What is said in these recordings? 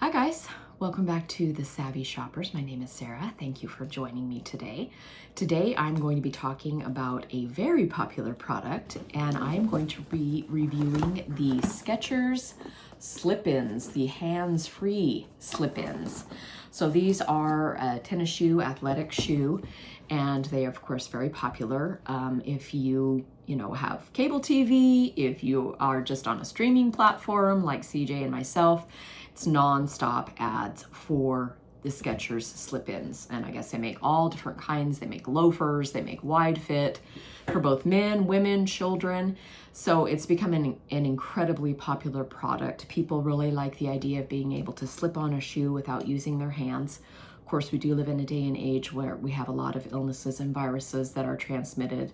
Hi guys, welcome back to The Savvy Shoppers. My name is Sarah. Thank you for joining me today. Today I'm going to be talking about a very popular product, and I'm going to be reviewing the Skechers slip-ins, the hands-free slip-ins. So these are a tennis shoe, athletic shoe, and they are of course very popular. If you have cable TV, if you are just on a streaming platform like CJ and myself, it's non-stop ads for the Skechers slip-ins. And I guess they make all different kinds. They make loafers, they make wide fit for both men, women, children. So it's becoming an incredibly popular product. People really like the idea of being able to slip on a shoe without using their hands. Of course, we do live in a day and age where we have a lot of illnesses and viruses that are transmitted,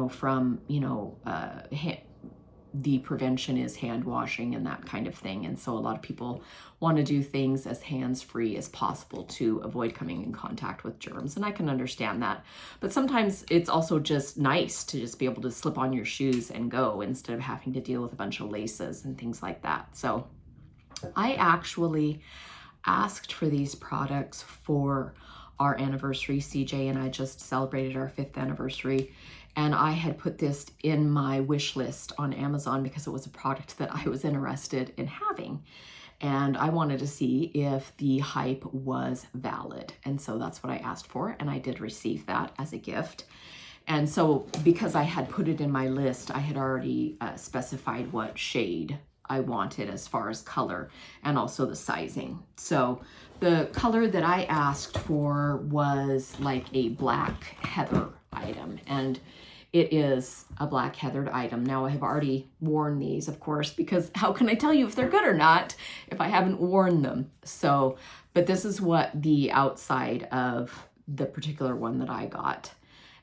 from, the prevention is hand washing and that kind of thing. And so a lot of people want to do things as hands-free as possible to avoid coming in contact with germs. And I can understand that. But sometimes it's also just nice to just be able to slip on your shoes and go instead of having to deal with a bunch of laces and things like that. So I actually asked for these products for our anniversary. CJ and I just celebrated our 5th anniversary. And I had put this in my wish list on Amazon because it was a product that I was interested in having. And I wanted to see if the hype was valid. And so that's what I asked for. And I did receive that as a gift. And so because I had put it in my list, I had already specified what shade I wanted as far as color and also the sizing. So the color that I asked for was like a black heather item, and it is a black heathered item. Now I have already worn these, of course, because how can I tell you if they're good or not if I haven't worn them? So, but this is what the outside of the particular one that I got.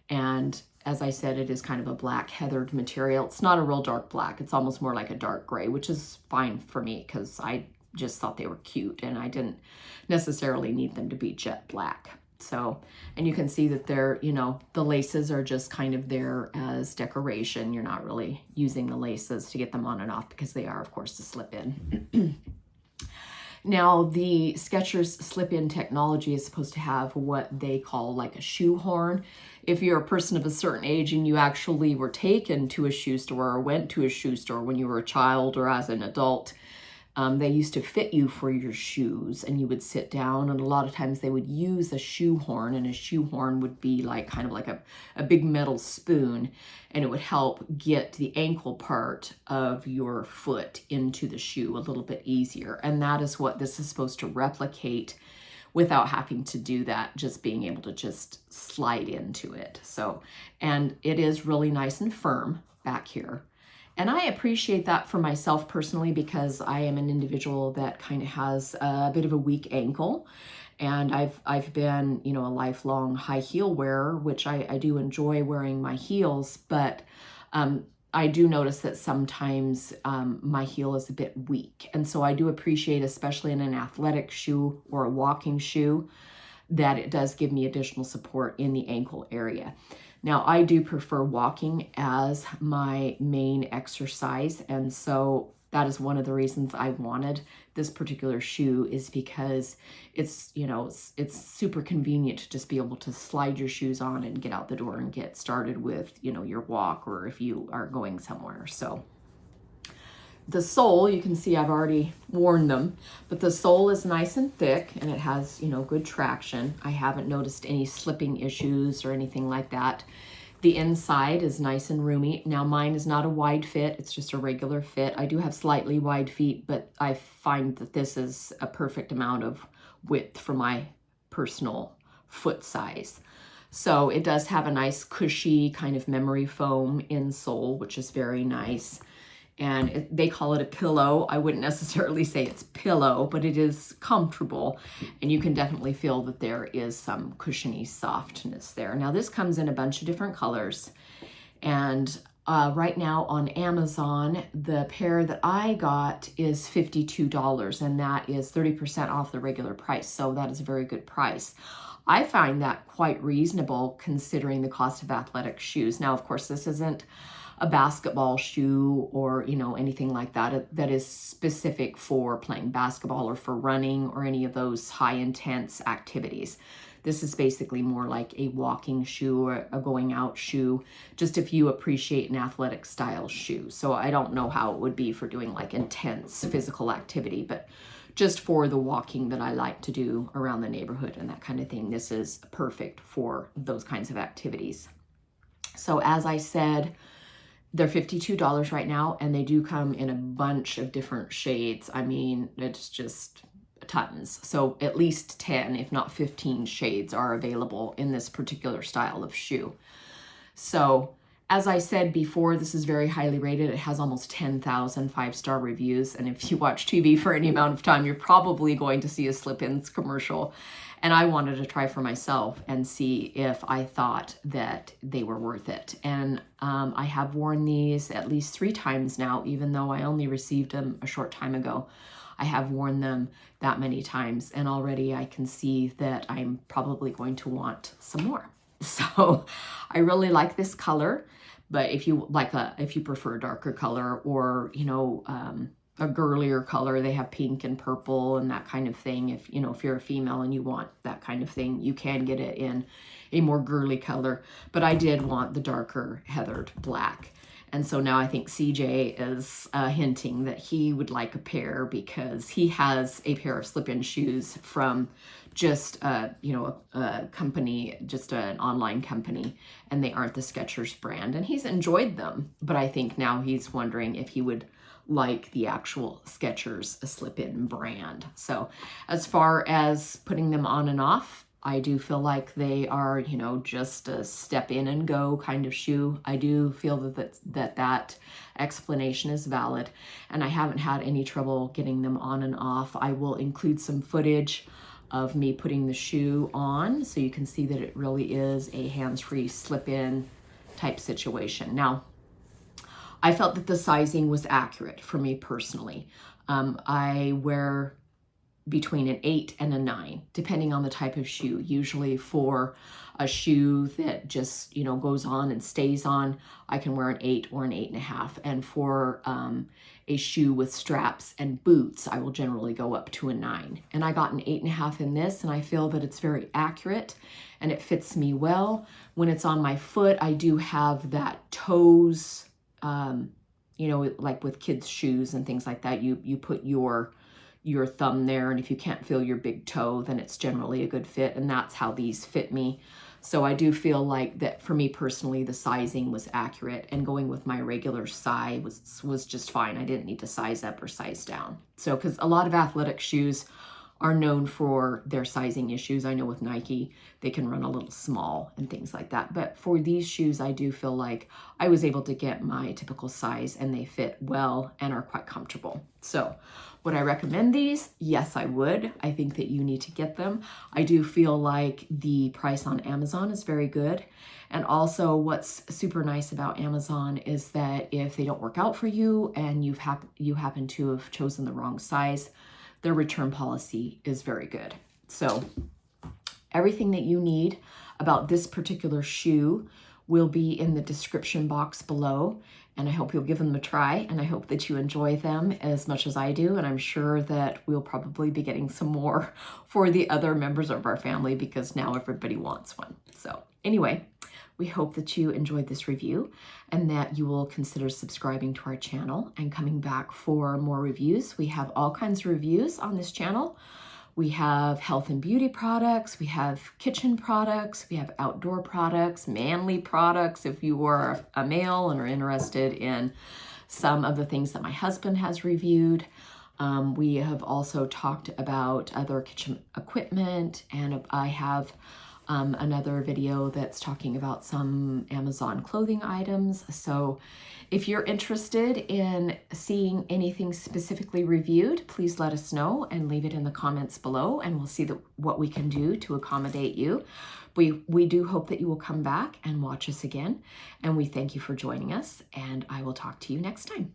And as I said, it is kind of a black heathered material. It's not a real dark black. It's almost more like a dark gray, which is fine for me because I just thought they were cute and I didn't necessarily need them to be jet black. So, and you can see that they're, the laces are just kind of there as decoration. You're not really using the laces to get them on and off because they are, of course, to slip in. Now, the Skechers slip-in technology is supposed to have what they call like a shoe horn. If you're a person of a certain age and you actually were taken to a shoe store or went to a shoe store when you were a child or as an adult, they used to fit you for your shoes and you would sit down, and a lot of times they would use a shoe horn, and a shoe horn would be like kind of like a big metal spoon, and it would help get the ankle part of your foot into the shoe a little bit easier. And that is what this is supposed to replicate without having to do that, just being able to just slide into it. So, and it is really nice and firm back here. And I appreciate that for myself personally because I am an individual that kind of has a bit of a weak ankle. And I've been, a lifelong high heel wearer, which I do enjoy wearing my heels, but I do notice that sometimes my heel is a bit weak. And so I do appreciate, especially in an athletic shoe or a walking shoe, that it does give me additional support in the ankle area. Now, I do prefer walking as my main exercise, and so that is one of the reasons I wanted this particular shoe, is because it's super convenient to just be able to slide your shoes on and get out the door and get started with, your walk, or if you are going somewhere. So the sole, you can see I've already worn them, but the sole is nice and thick and it has, good traction. I haven't noticed any slipping issues or anything like that. The inside is nice and roomy. Now mine is not a wide fit, it's just a regular fit. I do have slightly wide feet, but I find that this is a perfect amount of width for my personal foot size. So it does have a nice cushy kind of memory foam insole, which is very nice. And they call it a pillow. I wouldn't necessarily say it's pillow, but it is comfortable. And you can definitely feel that there is some cushiony softness there. Now this comes in a bunch of different colors. And right now on Amazon, the pair that I got is $52, and that is 30% off the regular price. So that is a very good price. I find that quite reasonable considering the cost of athletic shoes. Now, of course, this isn't a basketball shoe or, you know, anything like that that is specific for playing basketball or for running or any of those high intense activities. This is basically more like a walking shoe or a going out shoe, just if you appreciate an athletic style shoe. So I don't know how it would be for doing like intense physical activity, but just for the walking that I like to do around the neighborhood and that kind of thing, this is perfect for those kinds of activities. So as I said, they're $52 right now, and they do come in a bunch of different shades. I mean, it's just tons. So at least 10, if not 15 shades are available in this particular style of shoe. So as I said before, this is very highly rated. It has almost 10,000 5-star reviews. And if you watch TV for any amount of time, you're probably going to see a Slip-ins commercial. And I wanted to try for myself and see if I thought that they were worth it. And I have worn these at least 3 times now, even though I only received them a short time ago. I have worn them that many times, and already I can see that I'm probably going to want some more. So I really like this color, but if you prefer a darker color or, you know, a girlier color, they have pink and purple and that kind of thing. If you're a female and you want that kind of thing, you can get it in a more girly color, but I did want the darker heathered black. And so now I think CJ is hinting that he would like a pair because he has a pair of slip-in shoes from just, a company, just an online company, and they aren't the Skechers brand. And he's enjoyed them, but I think now he's wondering if he would like the actual Skechers slip-in brand. So as far as putting them on and off, I do feel like they are, you know, just a step in and go kind of shoe. I do feel that explanation is valid, and I haven't had any trouble getting them on and off. I will include some footage of me putting the shoe on so you can see that it really is a hands-free slip-in type situation. Now, I felt that the sizing was accurate for me personally. I wear between an 8 and a 9, depending on the type of shoe. Usually for a shoe that just, you know, goes on and stays on, I can wear an 8 or an 8.5. And for a shoe with straps and boots, I will generally go up to a 9. And I got an 8.5 in this, and I feel that it's very accurate and it fits me well. When it's on my foot, I do have that toes, you know, like with kids' shoes and things like that, you put your thumb there, and if you can't feel your big toe, then it's generally a good fit, and that's how these fit me. So I do feel like that for me personally, the sizing was accurate, and going with my regular size was just fine. I didn't need to size up or size down. So, because a lot of athletic shoes are known for their sizing issues. I know with Nike, they can run a little small and things like that. But for these shoes, I do feel like I was able to get my typical size, and they fit well and are quite comfortable. So would I recommend these? Yes, I would. I think that you need to get them. I do feel like the price on Amazon is very good. And also what's super nice about Amazon is that if they don't work out for you and you happen to have chosen the wrong size, their return policy is very good. So everything that you need about this particular shoe will be in the description box below, and I hope you'll give them a try, and I hope that you enjoy them as much as I do, and I'm sure that we'll probably be getting some more for the other members of our family because now everybody wants one. So anyway, we hope that you enjoyed this review and that you will consider subscribing to our channel and coming back for more reviews. We have all kinds of reviews on this channel. We have health and beauty products, we have kitchen products, we have outdoor products, manly products if you are a male and are interested in some of the things that my husband has reviewed. We have also talked about other kitchen equipment, and I have another video that's talking about some Amazon clothing items. So if you're interested in seeing anything specifically reviewed, please let us know and leave it in the comments below, and we'll see what we can do to accommodate you. We do hope that you will come back and watch us again, and we thank you for joining us, and I will talk to you next time.